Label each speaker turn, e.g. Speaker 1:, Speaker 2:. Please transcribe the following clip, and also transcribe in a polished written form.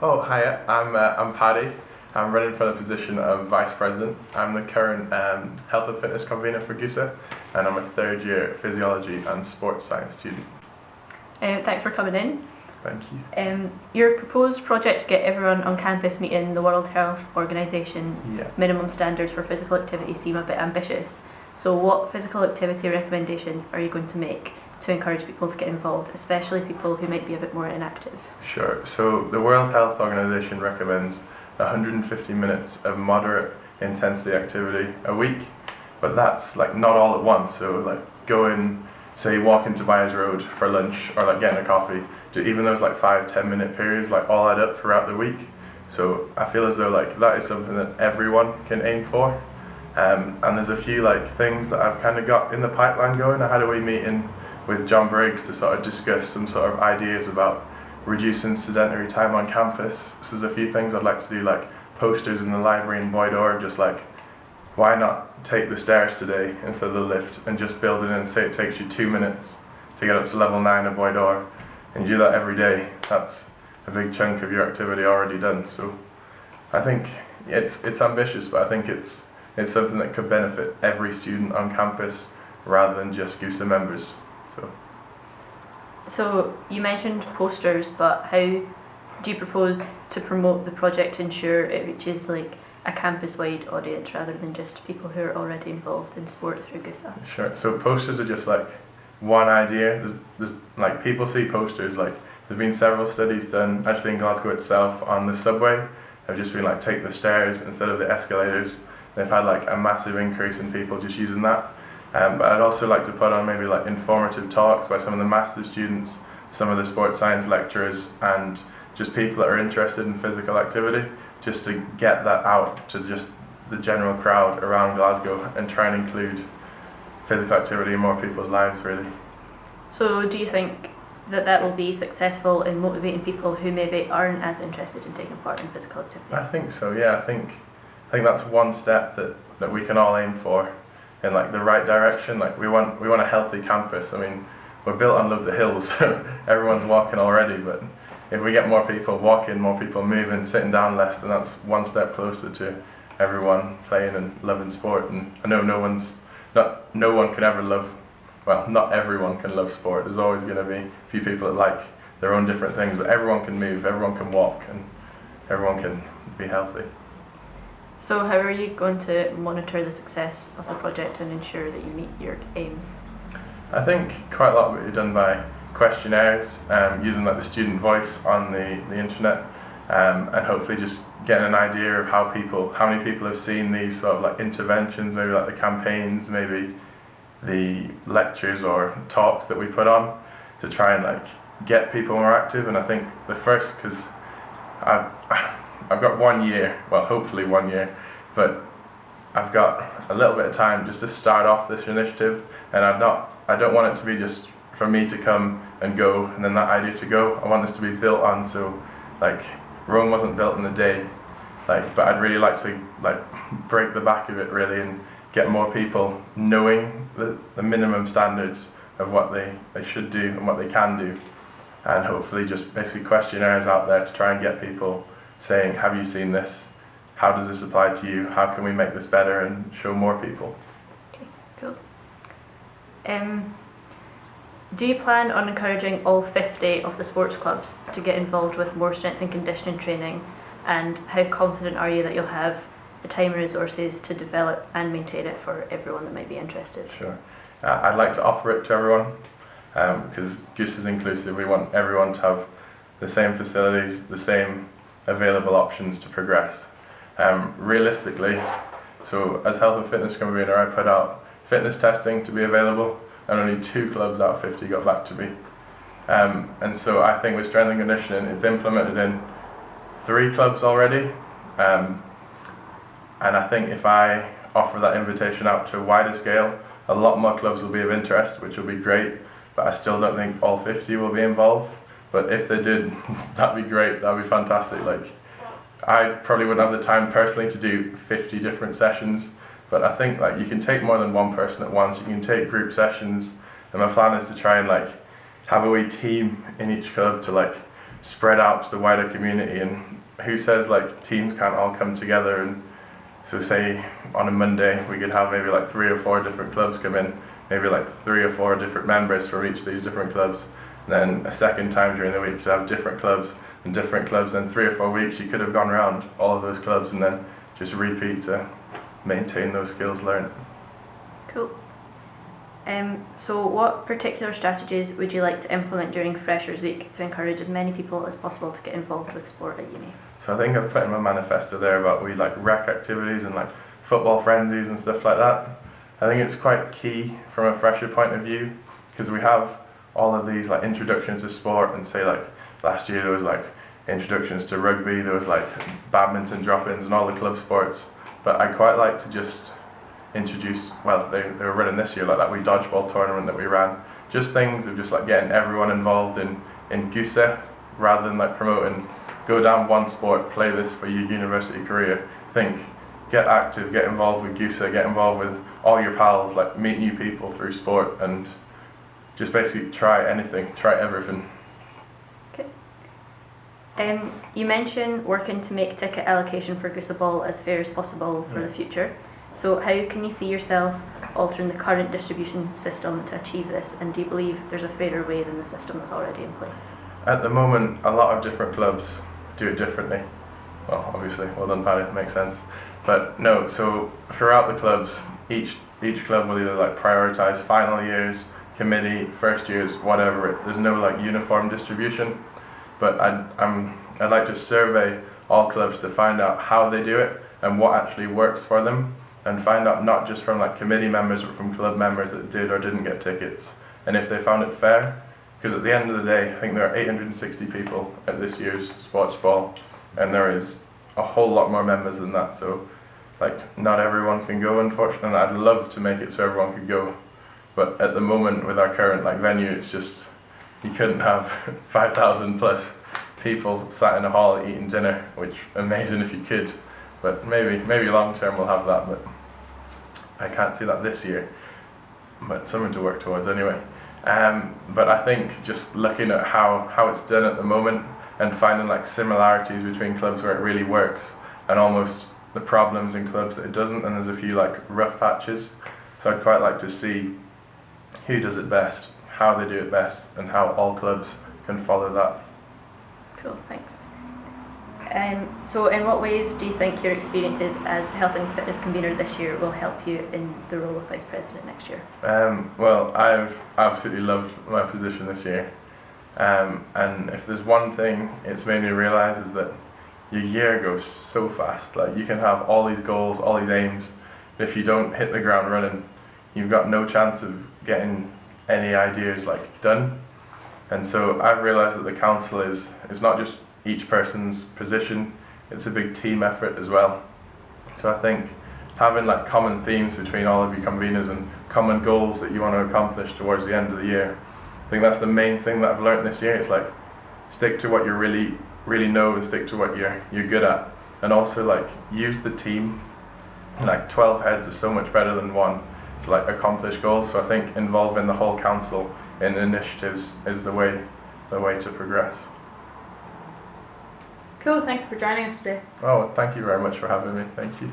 Speaker 1: Oh, hi, I'm Paddy. I'm running for the position of Vice President. I'm the current Health and Fitness Convener for GUSA, and I'm a third year Physiology and Sports Science student.
Speaker 2: Thanks for coming in.
Speaker 1: Thank you.
Speaker 2: Your proposed project to get everyone on campus meeting the World Health Organisation minimum standards for physical activity seem a bit ambitious. So what physical activity recommendations are you going to make to encourage people to get involved, especially people who might be a bit more inactive?
Speaker 1: Sure. So the World Health Organization recommends 150 minutes of moderate intensity activity a week, but that's like not all at once. So like going, say, walking to Byers Road for lunch or like getting a coffee, even those like 5-10 minute periods like all add up throughout the week. So I feel as though like that is something that everyone can aim for. And there's a few like things that I've kind of got in the pipeline going. I had a wee meeting with John Briggs to sort of discuss some sort of ideas about reducing sedentary time on campus. So there's a few things I'd like to do, like posters in the library in Boyd Orr, just like, why not take the stairs today instead of the lift and just build it in and say it takes you 2 minutes to get up to level 9 of Boyd Orr, and you do that every day. That's a big chunk of your activity already done. So I think it's ambitious, but I think it's something that could benefit every student on campus rather than just GUSA members.
Speaker 2: So you mentioned posters, but how do you propose to promote the project to ensure it reaches like a campus-wide audience rather than just people who are already involved in sport through GUSA?
Speaker 1: Sure. So posters are just like one idea. There's like people see posters, like there's been several studies done actually in Glasgow itself on the subway. They've just been like take the stairs instead of the escalators. They've had like a massive increase in people just using that. But I'd also like to put on maybe like informative talks by some of the master's students, some of the sports science lecturers, and just people that are interested in physical activity, just to get that out to just the general crowd around Glasgow and try and include physical activity in more people's lives, really.
Speaker 2: So do you think that will be successful in motivating people who maybe aren't as interested in taking part in physical activity?
Speaker 1: I think so, yeah. I think that's one step that we can all aim for in like the right direction. Like we want a healthy campus. I mean, we're built on loads of hills, so everyone's walking already, but if we get more people walking, more people moving, sitting down less, then that's one step closer to everyone playing and loving sport. And I know no one can ever love, well, not everyone can love sport. There's always going to be a few people that like their own different things, but everyone can move, everyone can walk, and everyone can be healthy.
Speaker 2: So how are you going to monitor the success of the project and ensure that you meet your aims?
Speaker 1: I think quite a lot of it is done by questionnaires, using like the student voice on the internet, and hopefully just getting an idea of how many people have seen these sort of like interventions, maybe like the campaigns, maybe the lectures or talks that we put on, to try and like get people more active. And I think the first, because I've got 1 year, well hopefully 1 year, but I've got a little bit of time just to start off this initiative, and I don't want it to be just for me to come and go and then that idea to go. I want this to be built on, so like Rome wasn't built in a day, like, but I'd really like to like break the back of it really and get more people knowing the minimum standards of what they should do and what they can do, and hopefully just basically questionnaires out there to try and get people saying, have you seen this? How does this apply to you? How can we make this better and show more people?
Speaker 2: Okay, cool. Do you plan on encouraging all 50 of the sports clubs to get involved with more strength and conditioning training? And how confident are you that you'll have the time and resources to develop and maintain it for everyone that might be interested?
Speaker 1: Sure. I'd like to offer it to everyone, because GUSA is inclusive. We want everyone to have the same facilities, the same available options to progress. Realistically, so as health and fitness convener, I put out fitness testing to be available, and only 2 clubs out of 50 got back to me. And so I think with strength and conditioning, it's implemented in 3 clubs already. And I think if I offer that invitation out to a wider scale, a lot more clubs will be of interest, which will be great, but I still don't think all 50 will be involved. But if they did, that'd be great, that'd be fantastic. Like, I probably wouldn't have the time personally to do 50 different sessions, but I think like you can take more than one person at once, you can take group sessions, and my plan is to try and like have a wee team in each club to like spread out to the wider community. And who says like teams can't all come together? And so say on a Monday we could have maybe like 3 or 4 different clubs come in, maybe like 3 or 4 different members from each of these different clubs. And then a second time during the week to have different clubs and different clubs. And 3 or 4 weeks you could have gone around all of those clubs and then just repeat to maintain those skills learned.
Speaker 2: Cool. So what particular strategies would you like to implement during Freshers Week to encourage as many people as possible to get involved with sport at uni?
Speaker 1: So I think I've put in my manifesto there about we like rec activities and like football frenzies and stuff like that. I think it's quite key from a fresher point of view because we have all of these like introductions to sport, and say like last year there was like introductions to rugby, there was like badminton drop-ins and all the club sports. But I quite like to just introduce, well, they were running this year like that wee dodgeball tournament that we ran, just things of just like getting everyone involved in GUSA rather than like promoting go down one sport, play this for your university career. Think, get active, get involved with GUSA, get involved with all your pals, like meet new people through sport, and just basically try anything, try everything.
Speaker 2: Okay. You mentioned working to make ticket allocation for GUSA Ball as fair as possible for the future. So how can you see yourself altering the current distribution system to achieve this, and do you believe there's a fairer way than the system that's already in place?
Speaker 1: At the moment, a lot of different clubs do it differently. Well, obviously, well done Paddy, makes sense. But no, so throughout the clubs, each club will either like prioritise final years, committee, first years, whatever. There's no like uniform distribution. But I'd like to survey all clubs to find out how they do it and what actually works for them, and find out not just from like committee members but from club members that did or didn't get tickets, and if they found it fair. Because at the end of the day, I think there are 860 people at this year's sports ball, and there is a whole lot more members than that, so like not everyone can go, unfortunately. I'd love to make it so everyone could go, but at the moment with our current like venue, it's just, you couldn't have 5,000 plus people sat in a hall eating dinner, which amazing if you could. But maybe long term we'll have that, but I can't see that this year. But something to work towards anyway. But I think just looking at how it's done at the moment and finding like similarities between clubs where it really works and almost the problems in clubs that it doesn't, and there's a few like rough patches. So I'd quite like to see who does it best, how they do it best, and how all clubs can follow that.
Speaker 2: Cool, thanks. So in what ways do you think your experiences as health and fitness convener this year will help you in the role of vice president next year?
Speaker 1: Well, I've absolutely loved my position this year, and if there's one thing it's made me realise is that your year goes so fast. Like you can have all these goals, all these aims, but if you don't hit the ground running, you've got no chance of getting any ideas like done. And so I've realised that the council is not just each person's position, it's a big team effort as well. So I think having like common themes between all of you conveners and common goals that you want to accomplish towards the end of the year, I think that's the main thing that I've learned this year. It's like stick to what you really know and stick to what you're good at, and also like use the team. Like 12 heads is so much better than one to like accomplish goals. So I think involving the whole council in initiatives is the way to progress.
Speaker 3: Cool, thank you for joining us today.
Speaker 1: Oh, thank you very much for having me. Thank you.